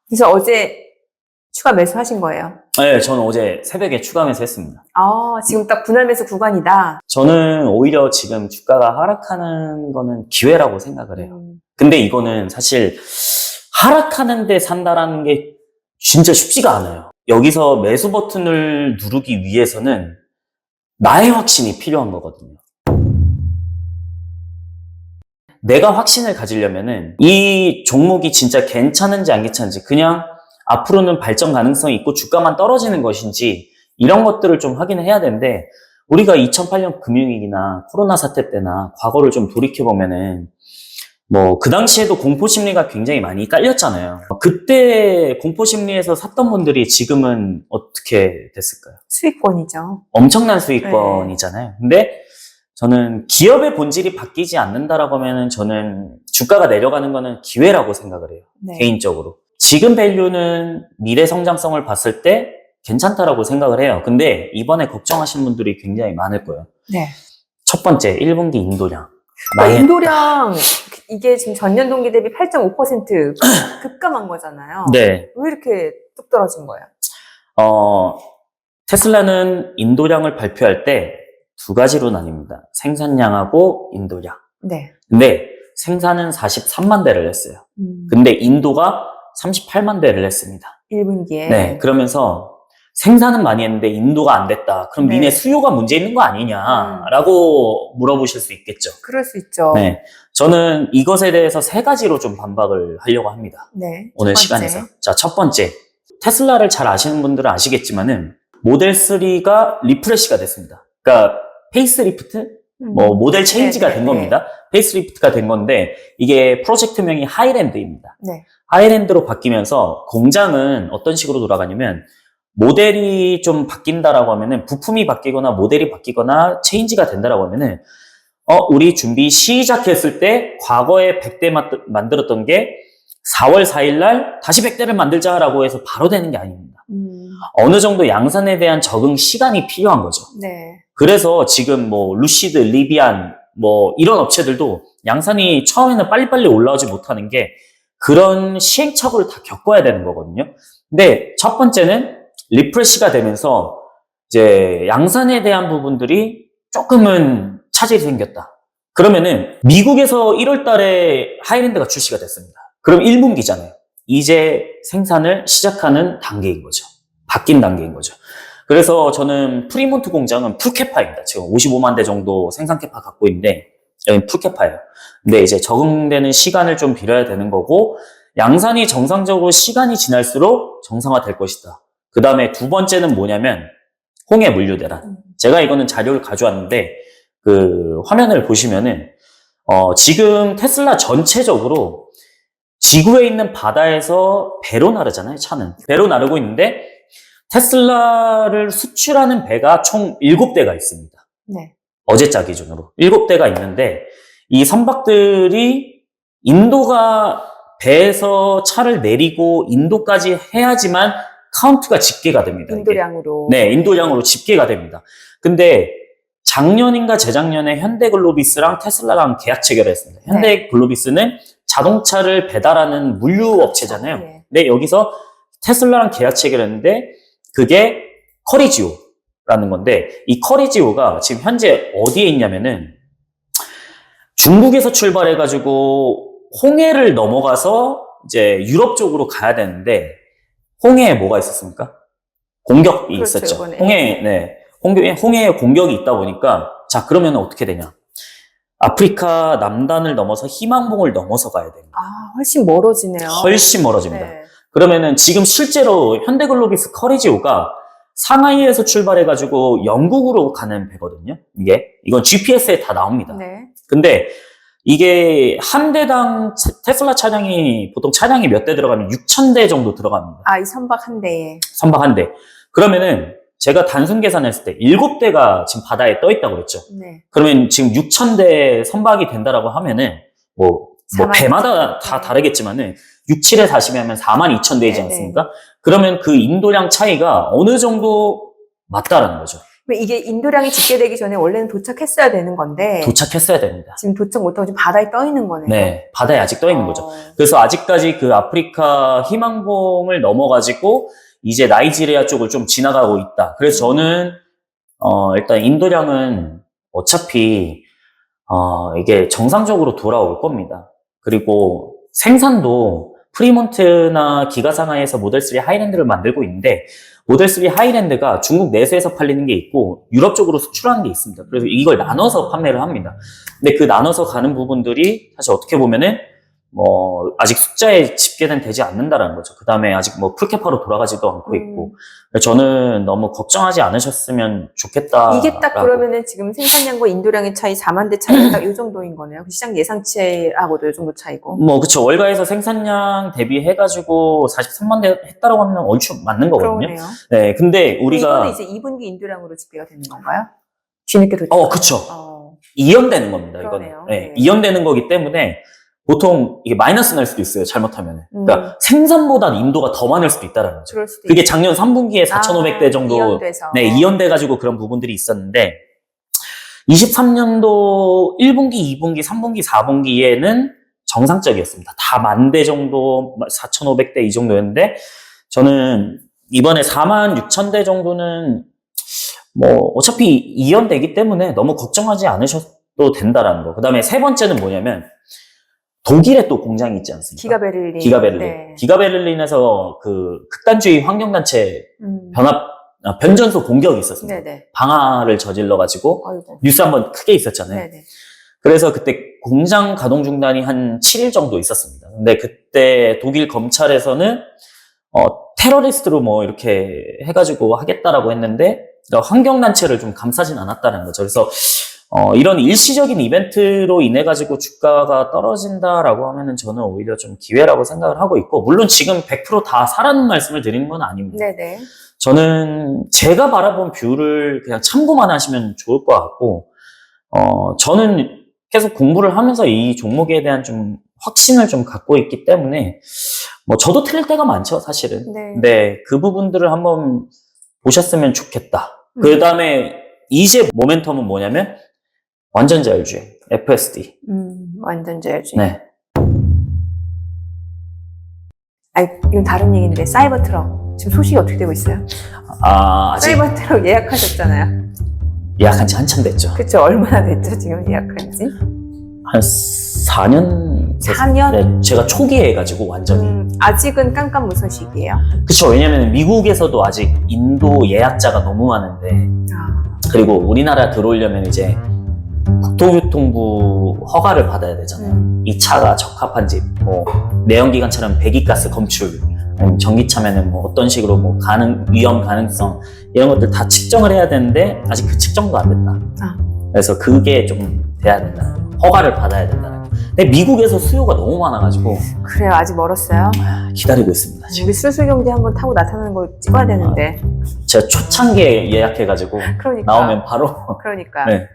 그래서 어제 추가 매수하신 거예요? 네, 저는 어제 새벽에 추가 매수했습니다. 지금 딱 분할 매수 구간이다. 저는 오히려 지금 주가가 하락하는 거는 기회라고 생각을 해요. 근데 이거는 사실 하락하는데 산다라는 게 진짜 쉽지가 않아요. 여기서 매수 버튼을 누르기 위해서는 나의 확신이 필요한 거거든요. 내가 확신을 가지려면은 이 종목이 진짜 괜찮은지 안 괜찮은지, 그냥 앞으로는 발전 가능성이 있고 주가만 떨어지는 것인지, 이런 것들을 좀 확인을 해야 되는데, 우리가 2008년 금융위기나 코로나 사태 때나 과거를 좀 돌이켜보면은 그 당시에도 공포심리가 굉장히 많이 깔렸잖아요. 그때 공포심리에서 샀던 분들이 지금은 어떻게 됐을까요? 수익권이죠. 엄청난 수익권이잖아요. 근데 저는 기업의 본질이 바뀌지 않는다라고 하면은 저는 주가가 내려가는 거는 기회라고 생각을 해요. 네. 개인적으로. 지금 밸류는 미래 성장성을 봤을 때 괜찮다라고 생각을 해요. 근데 이번에 걱정하시는 분들이 굉장히 많을 거예요. 네. 첫 번째, 1분기 인도량. 인도량, 이게 지금 전년 동기 대비 8.5% 급감한 거잖아요. 네. 왜 이렇게 뚝 떨어진 거예요? 테슬라는 인도량을 발표할 때 두 가지로 나뉩니다. 생산량하고 인도량. 네. 근데 생산은 43만 대를 했어요. 근데 인도가 38만 대를 했습니다. 1분기에. 네. 그러면서 생산은 많이 했는데 인도가 안 됐다. 그럼 네. 니네 수요가 문제 있는 거 아니냐라고 물어보실 수 있겠죠. 그럴 수 있죠. 네. 저는 이것에 대해서 세 가지로 좀 반박을 하려고 합니다. 네. 오늘 시간에서. 자, 첫 번째. 테슬라를 잘 아시는 분들은 아시겠지만은 모델 3가 리프레시가 됐습니다. 그러니까 페이스리프트? 모델 체인지가 된 겁니다. 페이스리프트가 된 건데, 이게 프로젝트명이 하이랜드입니다. 네. 하이랜드로 바뀌면서 공장은 어떤 식으로 돌아가냐면, 모델이 좀 바뀐다라고 하면은, 부품이 바뀌거나 모델이 바뀌거나 체인지가 된다라고 하면은, 우리 준비 시작했을 때 과거에 100대 만들었던 게 4월 4일 날 다시 100대를 만들자라고 해서 바로 되는 게 아닙니다. 어느 정도 양산에 대한 적응 시간이 필요한 거죠. 네. 그래서 지금 루시드, 리비안, 이런 업체들도 양산이 처음에는 빨리빨리 올라오지 못하는 게 그런 시행착오를 다 겪어야 되는 거거든요. 근데 첫 번째는 리프레시가 되면서 이제 양산에 대한 부분들이 조금은 차질이 생겼다. 그러면은 미국에서 1월 달에 하이랜드가 출시가 됐습니다. 그럼 1분기잖아요. 이제 생산을 시작하는 단계인 거죠. 바뀐 단계인 거죠. 그래서 저는 프리몬트 공장은 풀캐파입니다. 지금 55만 대 정도 생산 캐파 갖고 있는데 여기는 풀캐파예요. 근데 이제 적응되는 시간을 좀 빌어야 되는 거고, 양산이 정상적으로 시간이 지날수록 정상화될 것이다. 그 다음에 두 번째는 뭐냐면 홍해 물류 대란. 제가 이거는 자료를 가져왔는데 그 화면을 보시면은 지금 테슬라 전체적으로 지구에 있는 바다에서 배로 나르잖아요. 차는 배로 나르고 있는데 테슬라를 수출하는 배가 총 7대가 있습니다. 네. 어제자 기준으로 7대가 있는데, 이 선박들이 인도가 배에서 차를 내리고 인도까지 해야지만 카운트가 집계가 됩니다. 인도량으로. 네, 인도량으로 집계가 됩니다. 근데 작년인가 재작년에 현대글로비스랑 테슬라랑 계약 체결을 했습니다. 현대글로비스는 자동차를 배달하는 물류 업체잖아요. 네. 근데 여기서 테슬라랑 계약 체결했는데 그게 커리지오라는 건데, 이 커리지오가 지금 현재 어디에 있냐면은 중국에서 출발해가지고 홍해를 넘어가서 이제 유럽 쪽으로 가야 되는데, 홍해에 뭐가 있었습니까? 공격이 그렇죠, 있었죠. 이번에. 홍해에 공격이 있다 보니까, 자, 그러면 어떻게 되냐? 아프리카 남단을 넘어서 희망봉을 넘어서 가야 됩니다. 훨씬 멀어지네요. 훨씬 멀어집니다. 네. 그러면은 지금 실제로 현대글로비스 커리지오가 상하이에서 출발해가지고 영국으로 가는 배거든요. 이건 GPS에 다 나옵니다. 네. 근데 이게 한 대당 테슬라 차량이 보통 차량이 몇 대 들어가면 6,000대 정도 들어갑니다. 이 선박 한 대에. 선박 한 대. 그러면은 제가 단순 계산했을 때 7대가 지금 바다에 떠 있다고 그랬죠. 네. 그러면 지금 6,000대 선박이 된다라고 하면은 배마다 다 다르겠지만은 6, 7에 40이면 42,000대이지 않습니까? 그러면 그 인도량 차이가 어느 정도 맞다라는 거죠. 왜 이게 인도량이 집계되기 전에 원래는 도착했어야 되는 건데 도착했어야 됩니다. 지금 도착 못하고 지금 바다에 떠 있는 거네요. 네, 바다에 아직 떠 있는 거죠. 어. 그래서 아직까지 그 아프리카 희망봉을 넘어가지고 이제 나이지리아 쪽을 좀 지나가고 있다. 그래서 저는 일단 인도량은 어차피 이게 정상적으로 돌아올 겁니다. 그리고 생산도 프리몬트나 기가상하이에서 모델3 하이랜드를 만들고 있는데 모델3 하이랜드가 중국 내수에서 팔리는 게 있고 유럽 쪽으로 수출하는 게 있습니다. 그래서 이걸 나눠서 판매를 합니다. 근데 그 나눠서 가는 부분들이 사실 어떻게 보면은 아직 숫자에 집계는 되지 않는다라는 거죠. 그 다음에 아직 풀캐파로 돌아가지도 않고 있고. 저는 너무 걱정하지 않으셨으면 좋겠다. 이게 딱 그러면은 지금 생산량과 인도량의 차이 4만 대 차이가 딱 이 정도인 거네요. 시장 예상치하고도 이 정도 차이고. 그쵸. 월가에서 생산량 대비해가지고 43만 대 했다라고 하면 얼추 맞는 거거든요. 그러네요. 네. 근데 우리가. 이거는 이제 2분기 인도량으로 집계가 되는 건가요? 뒤늦게 도착. 그쵸. 이연되는 겁니다, 이거는. 그러네요. 네. 네. 이연되는 거기 때문에 보통 이게 마이너스 날 수도 있어요, 잘못하면. 그러니까 생산보다 인도가 더 많을 수도 있다는 거죠. 그럴 수도 그게 작년 3분기에 4,500대 정도. 이연돼서. 네, 이연돼가지고 그런 부분들이 있었는데, 23년도 1분기, 2분기, 3분기, 4분기에는 정상적이었습니다. 다 10,000대 정도, 4,500대 이 정도였는데, 저는 이번에 46,000대 정도는 어차피 이연되기 때문에 너무 걱정하지 않으셔도 된다라는 거. 그 다음에 세 번째는 뭐냐면, 독일에 또 공장이 있지 않습니까? 기가베를린. 기가베를린. 네. 기가베를린에서 그 극단주의 환경단체 변전소 공격이 있었습니다. 네네. 방화를 저질러가지고 아이고. 뉴스 한번 크게 있었잖아요. 네네. 그래서 그때 공장 가동 중단이 한 7일 정도 있었습니다. 근데 그때 독일 검찰에서는 테러리스트로 이렇게 해가지고 하겠다라고 했는데 그러니까 환경단체를 좀 감싸진 않았다는 거죠. 그래서 이런 일시적인 이벤트로 인해 가지고 주가가 떨어진다라고 하면은 저는 오히려 좀 기회라고 생각을 하고 있고 물론 지금 100% 다 사라는 말씀을 드리는 건 아닙니다. 네네. 저는 제가 바라본 뷰를 그냥 참고만 하시면 좋을 것 같고 저는 계속 공부를 하면서 이 종목에 대한 좀 확신을 좀 갖고 있기 때문에 저도 틀릴 때가 많죠, 사실은. 네. 근데 그 부분들을 한번 보셨으면 좋겠다. 그 다음에 이제 모멘텀은 뭐냐면 완전 자율주행, FSD. 완전 자율주행. 네. 이건 다른 얘기인데 사이버 트럭 지금 소식이 어떻게 되고 있어요? 아직 사이버 트럭 예약하셨잖아요. 예약한 지 한참 됐죠. 그쵸? 얼마나 됐죠? 지금 예약한 지? 한 4년? 4년? 네, 제가 초기에 해가지고 완전히. 아직은 깜깜무소식이에요. 그쵸. 왜냐면 미국에서도 아직 인도 예약자가 너무 많은데 그리고 우리나라 들어오려면 이제 국토교통부 허가를 받아야 되잖아요. 이 차가 적합한지, 내연기관차는 배기가스 검출, 아니면 전기차면은 어떤 식으로 위험 가능성, 이런 것들 다 측정을 해야 되는데, 아직 그 측정도 안 됐다. 그래서 그게 좀 돼야 된다. 허가를 받아야 된다. 근데 미국에서 수요가 너무 많아가지고. 그래요. 아직 멀었어요. 기다리고 있습니다. 지금. 우리 술술경제 한번 타고 나타나는 거 찍어야 되는데. 제가 초창기에 예약해가지고, 그러니까. 나오면 바로. 그러니까. 네.